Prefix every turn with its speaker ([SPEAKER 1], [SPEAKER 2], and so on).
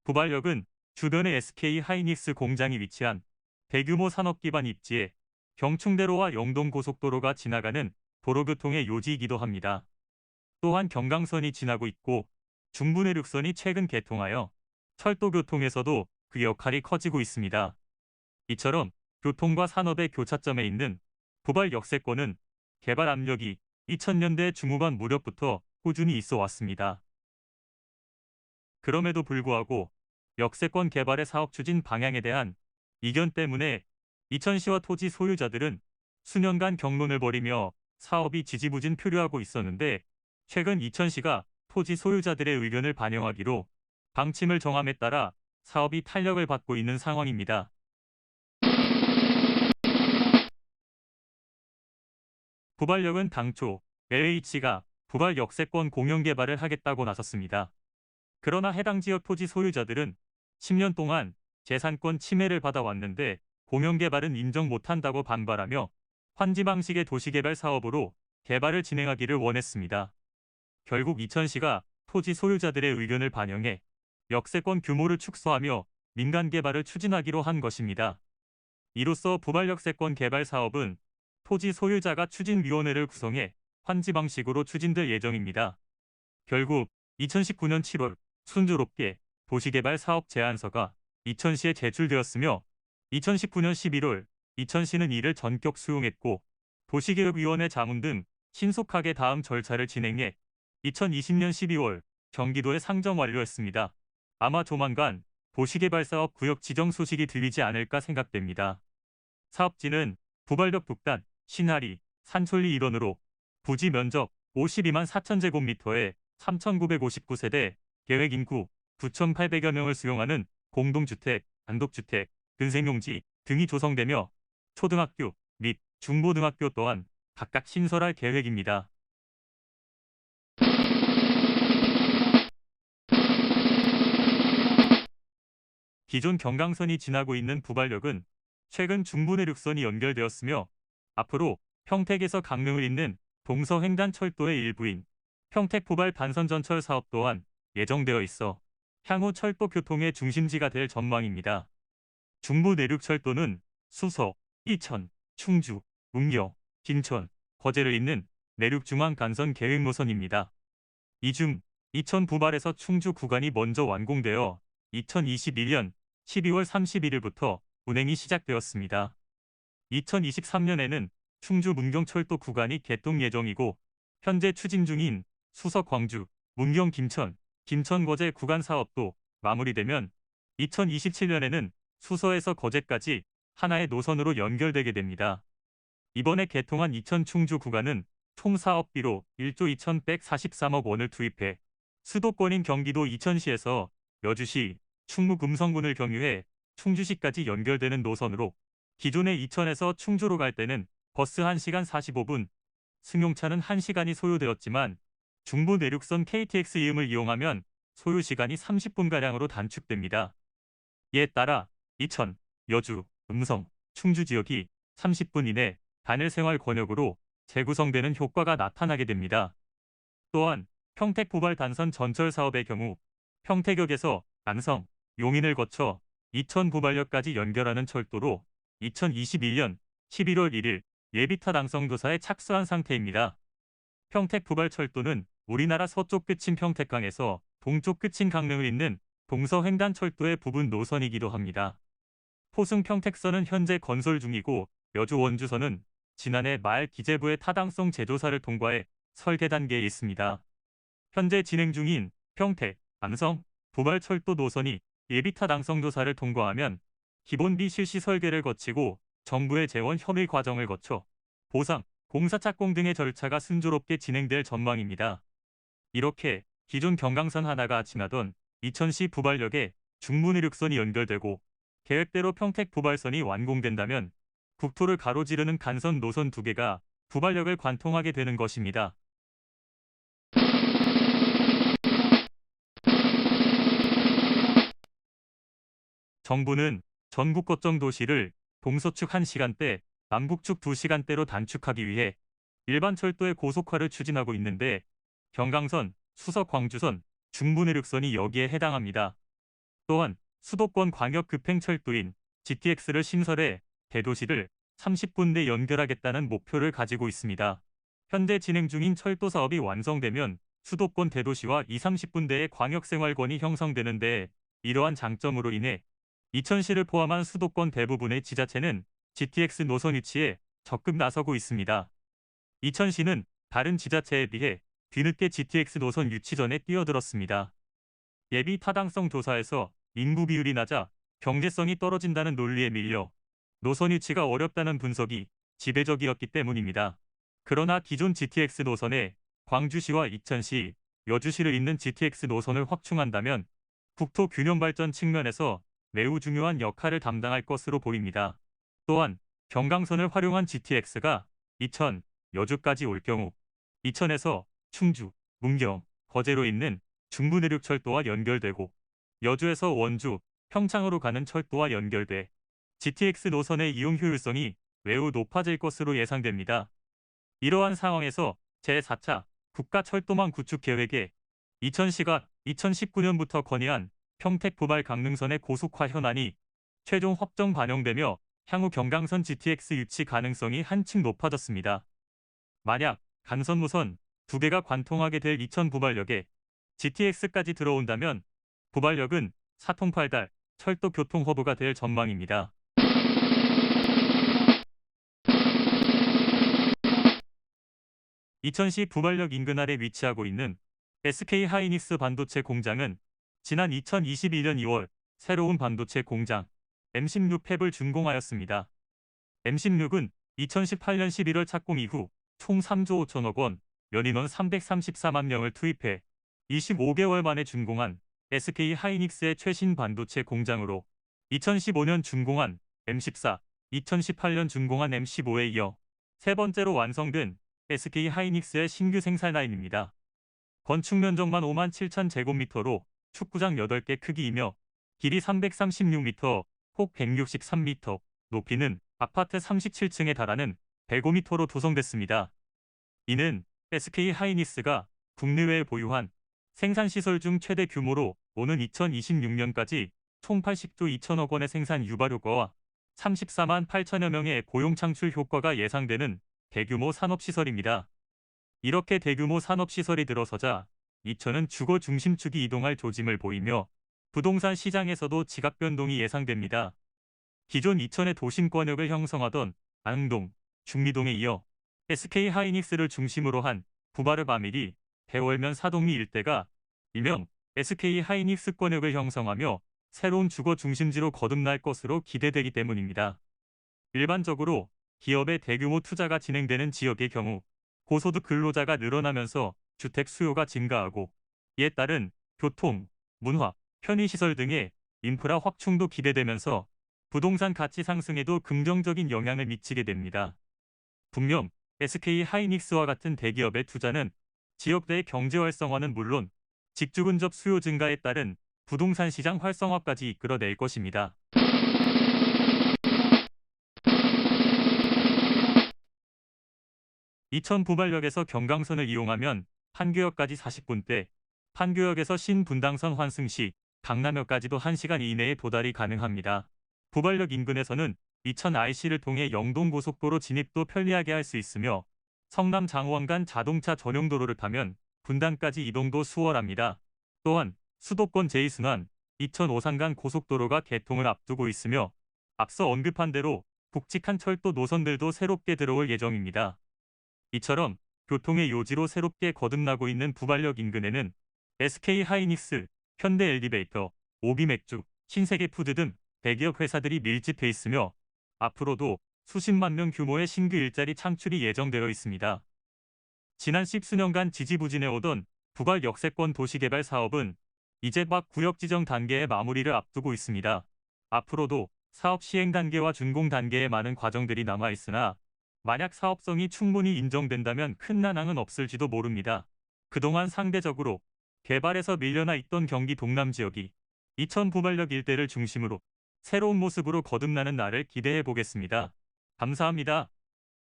[SPEAKER 1] 부발역은 주변에 SK 하이닉스 공장이 위치한 대규모 산업 기반 입지에 경충대로와 영동고속도로가 지나가는 도로교통의 요지이기도 합니다. 또한 경강선이 지나고 있고 중부내륙선이 최근 개통하여 철도교통에서도 그 역할이 커지고 있습니다. 이처럼 교통과 산업의 교차점에 있는 부발 역세권은 개발 압력이 2000년대 중후반 무렵부터 꾸준히 있어 왔습니다. 그럼에도 불구하고 역세권 개발의 사업 추진 방향에 대한 이견 때문에 이천시와 토지 소유자들은 수년간 경론을 벌이며 사업이 지지부진 표류하고 있었는데, 최근 이천시가 토지 소유자들의 의견을 반영하기로 방침을 정함에 따라 사업이 탄력을 받고 있는 상황입니다. 부발역은 당초 LH가 부발 역세권 공영 개발을 하겠다고 나섰습니다. 그러나 해당 지역 토지 소유자들은 10년 동안 재산권 침해를 받아왔는데 공영 개발은 인정 못한다고 반발하며 환지 방식의 도시개발 사업으로 개발을 진행하기를 원했습니다. 결국 이천시가 토지 소유자들의 의견을 반영해 역세권 규모를 축소하며 민간 개발을 추진하기로 한 것입니다. 이로써 부발 역세권 개발 사업은 토지 소유자가 추진위원회를 구성해 환지 방식으로 추진될 예정입니다. 결국 2019년 7월 순조롭게 도시개발 사업 제안서가 이천시에 제출되었으며 2019년 11월 이천시는 이를 전격 수용했고 도시개혁위원회 자문 등 신속하게 다음 절차를 진행해 2020년 12월 경기도에 상정 완료했습니다. 아마 조만간 도시개발사업 구역 지정 소식이 들리지 않을까 생각됩니다. 사업지는 부발역 북단, 신하리, 산촌리 일원으로 부지 면적 52만 4,000제곱미터에 3,959세대, 계획 인구 9,800여 명을 수용하는 공동주택, 단독주택, 근생용지 등이 조성되며 초등학교 및 중고등학교 또한 각각 신설할 계획입니다. 기존 경강선이 지나고 있는 부발역은 최근 중부내륙선이 연결되었으며 앞으로 평택에서 강릉을 잇는 동서횡단철도의 일부인 평택부발 단선전철 사업 또한 예정되어 있어 향후 철도 교통의 중심지가 될 전망입니다. 중부내륙철도는 수서, 이천, 충주, 웅녀, 김천, 거제를 잇는 내륙중앙간선 계획 노선입니다. 이 중 이천 부발에서 충주 구간이 먼저 완공되어 2021년 12월 31일부터 운행이 시작되었습니다. 2023년에는 충주 문경철도 구간이 개통 예정이고 현재 추진 중인 수서 광주, 문경 김천, 김천 거제 구간 사업도 마무리되면 2027년에는 수서에서 거제까지 하나의 노선으로 연결되게 됩니다. 이번에 개통한 이천 충주 구간은 총 사업비로 1조 2,143억 원을 투입해 수도권인 경기도 이천시에서 여주시, 충무 금성군을 경유해 충주시까지 연결되는 노선으로 기존의 이천에서 충주로 갈 때는 버스 1시간 45분, 승용차는 1시간이 소요되었지만 중부 내륙선 KTX 이음을 이용하면 소요 시간이 30분가량으로 단축됩니다. 이에 따라 이천, 여주, 음성, 충주 지역이 30분 이내 단일 생활 권역으로 재구성되는 효과가 나타나게 됩니다. 또한 평택 부발 단선 전철 사업의 경우 평택역에서 안성, 용인을 거쳐 이천 부발역까지 연결하는 철도로 2021년 11월 1일 예비타 당성조사에 착수한 상태입니다. 평택 부발철도는 우리나라 서쪽 끝인 평택강에서 동쪽 끝인 강릉을 잇는 동서횡단철도의 부분 노선이기도 합니다. 포승 평택선은 현재 건설 중이고 여주 원주선은 지난해 말 기재부의 타당성 재조사를 통과해 설계 단계에 있습니다. 현재 진행 중인 평택, 안성, 부발철도 노선이 예비타당성 조사를 통과하면 기본비 실시 설계를 거치고 정부의 재원 협의 과정을 거쳐 보상, 공사 착공 등의 절차가 순조롭게 진행될 전망입니다. 이렇게 기존 경강선 하나가 지나던 이천시 부발역에 중부내륙선이 연결되고 계획대로 평택 부발선이 완공된다면 국토를 가로지르는 간선 노선 2개가 부발역을 관통하게 되는 것입니다. 정부는 전국 거점 도시를 동서축 1시간대, 남북축 2시간대로 단축하기 위해 일반 철도의 고속화를 추진하고 있는데 경강선, 수서 광주선, 중부내륙선이 여기에 해당합니다. 또한 수도권 광역급행철도인 GTX를 신설해 대도시를 30분 내 연결하겠다는 목표를 가지고 있습니다. 현재 진행 중인 철도 사업이 완성되면 수도권 대도시와 20-30분 대의 광역생활권이 형성되는데 이러한 장점으로 인해 이천시를 포함한 수도권 대부분의 지자체는 GTX 노선 유치에 적극 나서고 있습니다. 이천시는 다른 지자체에 비해 뒤늦게 GTX 노선 유치 전에 뛰어들었습니다. 예비 타당성 조사에서 인구 비율이 낮아 경제성이 떨어진다는 논리에 밀려 노선 유치가 어렵다는 분석이 지배적이었기 때문입니다. 그러나 기존 GTX 노선에 광주시와 이천시, 여주시를 잇는 GTX 노선을 확충한다면 국토 균형 발전 측면에서 매우 중요한 역할을 담당할 것으로 보입니다. 또한 경강선을 활용한 GTX가 이천, 여주까지 올 경우 이천에서 충주, 문경, 거제로 잇는 중부내륙철도와 연결되고 여주에서 원주, 평창으로 가는 철도와 연결돼 GTX 노선의 이용 효율성이 매우 높아질 것으로 예상됩니다. 이러한 상황에서 제4차 국가철도망 구축 계획에 이천시가 2019년부터 건의한 평택 부발 강릉선의 고속화 현안이 최종 확정 반영되며 향후 경강선 GTX 유치 가능성이 한층 높아졌습니다. 만약 간선 노선 2개가 관통하게 될 이천 부발역에 GTX까지 들어온다면 부발역은 사통팔달 철도 교통 허브가 될 전망입니다. 이천시 부발역 인근 아래 위치하고 있는 SK 하이닉스 반도체 공장은 지난 2021년 2월 새로운 반도체 공장 M16 팹을 준공하였습니다. M16은 2018년 11월 착공 이후 총 3조 5천억 원, 연인원 334만 명을 투입해 25개월 만에 준공한 SK 하이닉스의 최신 반도체 공장으로 2015년 준공한 M14, 2018년 준공한 M15에 이어 세 번째로 완성된 SK 하이닉스의 신규 생산 라인입니다. 건축 면적만 5만 7천 제곱미터로 축구장 8개 크기이며 길이 336m, 폭 163m, 높이는 아파트 37층에 달하는 105m로 조성됐습니다. 이는 SK 하이닉스가 국내외에 보유한 생산시설 중 최대 규모로 오는 2026년까지 총 80조 2천억 원의 생산 유발 효과와 34만 8천여 명의 고용 창출 효과가 예상되는 대규모 산업시설입니다. 이렇게 대규모 산업시설이 들어서자 이천은 주거 중심축이 이동할 조짐을 보이며 부동산 시장에서도 지각 변동이 예상됩니다. 기존 이천의 도심권역을 형성하던 안흥동, 중리동에 이어 SK 하이닉스를 중심으로 한 부바르 바밀이 대월면 사동리 일대가 일명 SK 하이닉스권역을 형성하며 새로운 주거 중심지로 거듭날 것으로 기대되기 때문입니다. 일반적으로 기업의 대규모 투자가 진행되는 지역의 경우 고소득 근로자가 늘어나면서 주택 수요가 증가하고 이에 따른 교통, 문화, 편의시설 등의 인프라 확충도 기대되면서 부동산 가치 상승에도 긍정적인 영향을 미치게 됩니다. 분명 SK 하이닉스와 같은 대기업의 투자는 지역 내 경제 활성화는 물론 직주 근접 수요 증가에 따른 부동산 시장 활성화까지 이끌어낼 것입니다. 이천 부발역에서 경강선을 이용하면 판교역까지 40분대, 판교역에서 신분당선 환승 시 강남역까지도 1시간 이내에 도달이 가능합니다. 부발역 인근에서는 이천 IC를 통해 영동고속도로 진입도 편리하게 할 수 있으며 성남 장원 간 자동차 전용 도로를 타면 분당까지 이동도 수월합니다. 또한 수도권 제2순환 이천 오산 간 고속도로가 개통을 앞두고 있으며 앞서 언급한 대로 굵직한 철도 노선들도 새롭게 들어올 예정입니다. 이처럼 교통의 요지로 새롭게 거듭나고 있는 부발역 인근에는 SK 하이닉스, 현대 엘리베이터, 오비맥주, 신세계푸드 등 대기업 회사들이 밀집해 있으며 앞으로도 수십만 명 규모의 신규 일자리 창출이 예정되어 있습니다. 지난 10수년간 지지부진해 오던 부발 역세권 도시개발 사업은 이제 막 구역 지정 단계의 마무리를 앞두고 있습니다. 앞으로도 사업 시행 단계와 준공 단계에 많은 과정들이 남아있으나 만약 사업성이 충분히 인정된다면 큰 난항은 없을지도 모릅니다. 그동안 상대적으로 개발에서 밀려나 있던 경기 동남 지역이 이천 부발역 일대를 중심으로 새로운 모습으로 거듭나는 날을 기대해 보겠습니다. 감사합니다.